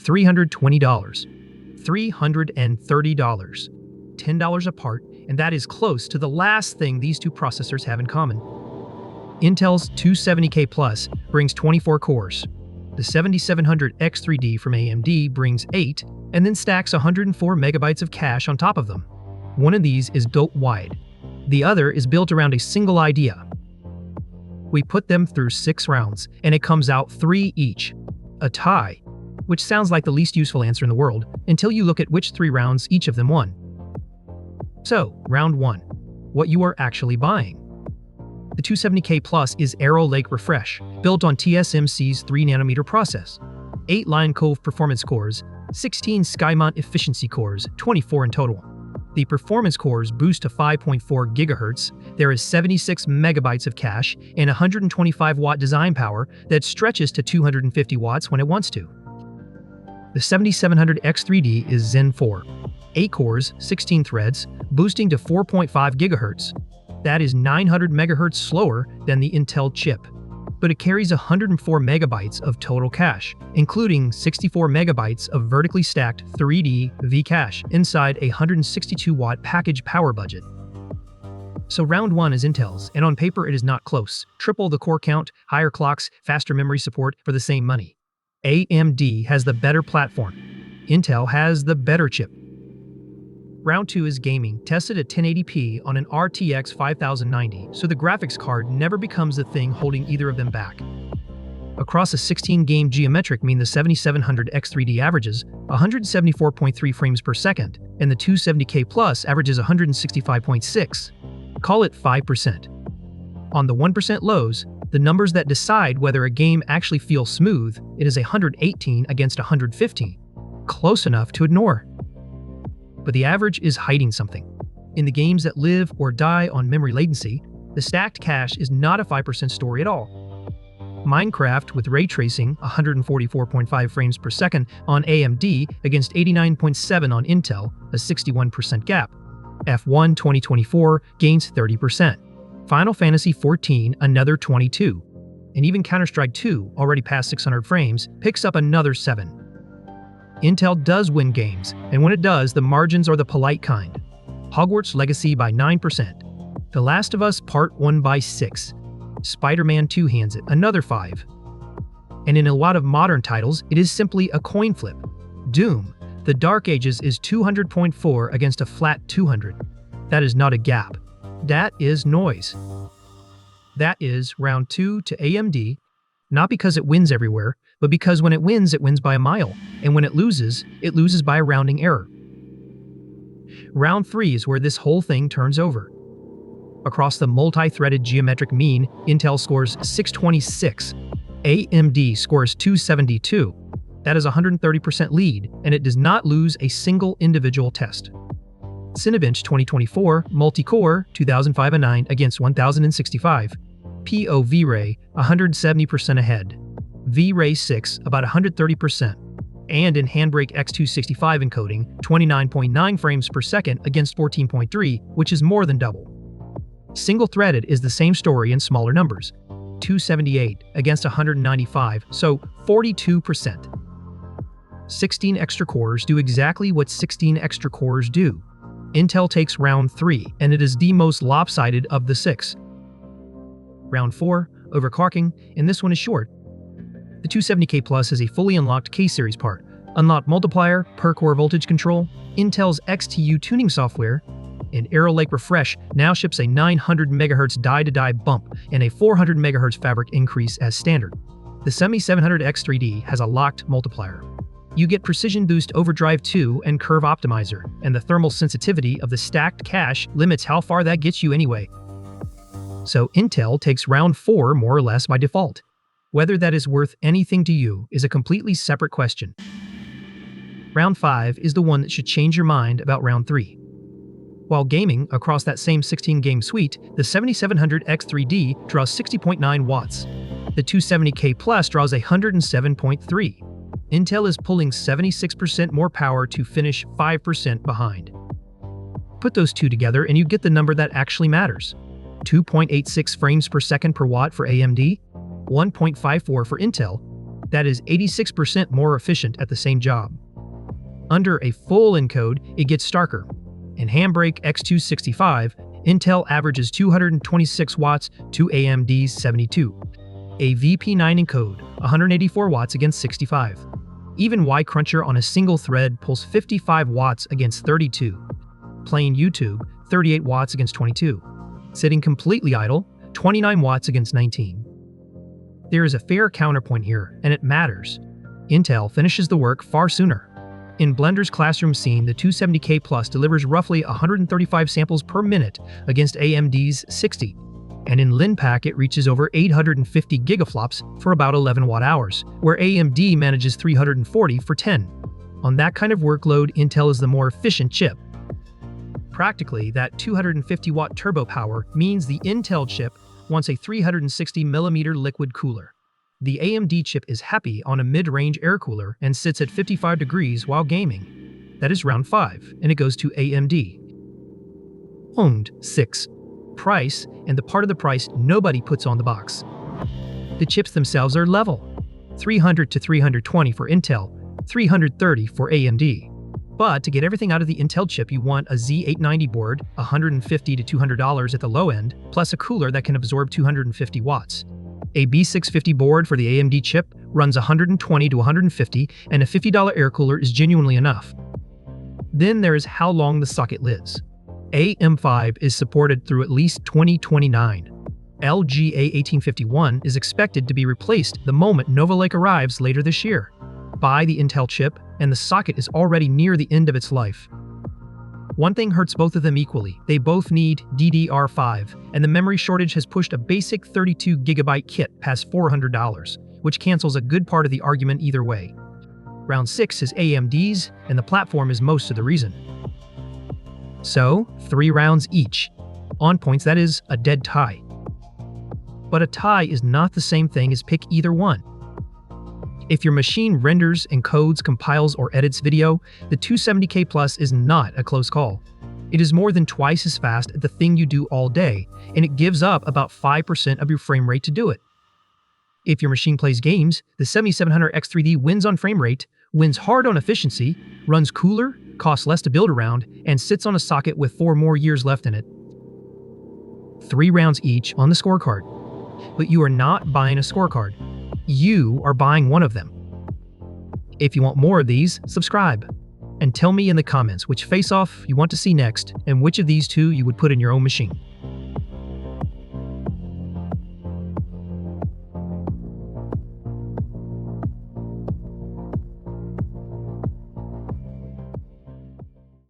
$320, $330, $10 apart, and that is close to the last thing these two processors have in common. Intel's 270K Plus brings 24 cores. The 7700X3D from AMD brings 8, and then stacks 104 megabytes of cache on top of them. One of these is built wide. The other is built around a single idea. We put them through 6 rounds, and it comes out 3 each. A tie, which sounds like the least useful answer in the world, until you look at which 3 rounds each of them won. So, round 1. What you are actually buying. The 270K Plus is Arrow Lake Refresh, built on TSMC's 3nm process. 8 Lion Cove performance cores, 16 Skymont efficiency cores, 24 in total. The performance cores boost to 5.4 GHz, there is 76 megabytes of cache, and 125-watt design power that stretches to 250 watts when it wants to. The 7700X3D is Zen 4. 8 cores, 16 threads, boosting to 4.5 GHz. That is 900 MHz slower than the Intel chip, but it carries 104 megabytes of total cache, including 64 megabytes of vertically stacked 3D V-cache inside a 162-watt package power budget. So round 1 is Intel's, and on paper it is not close. Triple the core count, higher clocks, faster memory support for the same money. AMD has the better platform. Intel has the better chip. Round 2 is gaming, tested at 1080p on an RTX 5090, so the graphics card never becomes the thing holding either of them back. Across a 16-game geometric mean the 7700X3D averages 174.3 frames per second, and the 270K Plus averages 165.6. Call it 5%. On the 1% lows, the numbers that decide whether a game actually feels smooth, it is 118 against 115. Close enough to ignore. But the average is hiding something. In the games that live or die on memory latency, the stacked cache is not a 5% story at all. Minecraft with ray tracing 144.5 frames per second on AMD against 89.7 on Intel, a 61% gap. F1 2024 gains 30%. Final Fantasy XIV another 22. And even Counter-Strike 2, already past 600 frames, picks up another 7. Intel does win games, and when it does, the margins are the polite kind. Hogwarts Legacy by 9%. The Last of Us Part 1 by 6. Spider-Man 2 hands it another 5. And in a lot of modern titles, it is simply a coin flip. Doom, The Dark Ages is 200.4 against a flat 200. That is not a gap. That is noise. That is round 2 to AMD, not because it wins everywhere, but because when it wins by a mile, and when it loses by a rounding error. Round 3 is where this whole thing turns over. Across the multi-threaded geometric mean, Intel scores 626, AMD scores 272. That is a 130% lead, and it does not lose a single individual test. Cinebench 2024, multi-core 2005-9 against 1065, PO V-Ray 170% ahead. V-Ray 6 about 130%, and in Handbrake X265 encoding 29.9 frames per second against 14.3, which is more than double. Single-threaded is the same story in smaller numbers, 278 against 195, so 42%. 16 extra cores do exactly what 16 extra cores do. Intel takes round 3, and it is the most lopsided of the 6. Round 4, overclocking, and this one is short. The 270K Plus is a fully unlocked K-series part, unlocked multiplier, per-core voltage control, Intel's XTU tuning software, and Arrow Lake Refresh now ships a 900 MHz die-to-die bump and a 400 MHz fabric increase as standard. The 7700X3D has a locked multiplier. You get Precision Boost Overdrive 2 and Curve Optimizer, and the thermal sensitivity of the stacked cache limits how far that gets you anyway. So Intel takes round 4 more or less by default. Whether that is worth anything to you is a completely separate question. Round 5 is the one that should change your mind about round 3. While gaming across that same 16-game suite, the 7700X3D draws 60.9 watts. The 270K Plus draws 107.3. Intel is pulling 76% more power to finish 5% behind. Put those two together and you get the number that actually matters. 2.86 frames per second per watt for AMD, 1.54 for Intel, That is 86% more efficient at the same job. Under a full encode, it gets starker. In Handbrake X265, Intel averages 226 watts to AMD's 72. A VP9 encode, 184 watts against 65. Even Y-Cruncher on a single thread pulls 55 watts against 32. Plain YouTube, 38 watts against 22. Sitting completely idle, 29 watts against 19. There is a fair counterpoint here, and it matters. Intel finishes the work far sooner. In Blender's classroom scene, the 270K Plus delivers roughly 135 samples per minute against AMD's 60. And in LinPack, it reaches over 850 gigaflops for about 11 watt-hours, where AMD manages 340 for 10. On that kind of workload, Intel is the more efficient chip. Practically, that 250-watt turbo power means the Intel chip wants a 360mm liquid cooler. The AMD chip is happy on a mid-range air cooler and sits at 55 degrees while gaming. That is round 5, and it goes to AMD. Owned 6. Price, and the part of the price nobody puts on the box. The chips themselves are level. 300 to 320 for Intel, 330 for AMD. But to get everything out of the Intel chip, you want a Z890 board, $150 to $200 at the low end, plus a cooler that can absorb 250 watts. A B650 board for the AMD chip runs $120 to $150, and a $50 air cooler is genuinely enough. Then there is how long the socket lives. AM5 is supported through at least 2029. LGA 1851 is expected to be replaced the moment Nova Lake arrives later this year. Buy the Intel chip, and the socket is already near the end of its life. One thing hurts both of them equally. They both need DDR5, and the memory shortage has pushed a basic 32GB kit past $400, which cancels a good part of the argument either way. Round 6 is AMD's, and the platform is most of the reason. So, 3 rounds each. On points, that is a dead tie. But a tie is not the same thing as pick either one. If your machine renders, encodes, compiles, or edits video, the 270K Plus is not a close call. It is more than twice as fast at the thing you do all day, and it gives up about 5% of your frame rate to do it. If your machine plays games, the 7700X3D wins on frame rate, wins hard on efficiency, runs cooler, costs less to build around, and sits on a socket with 4 more years left in it. 3 rounds each on the scorecard. But you are not buying a scorecard. You are buying one of them. If you want more of these, subscribe. And tell me in the comments which face-off you want to see next and which of these two you would put in your own machine.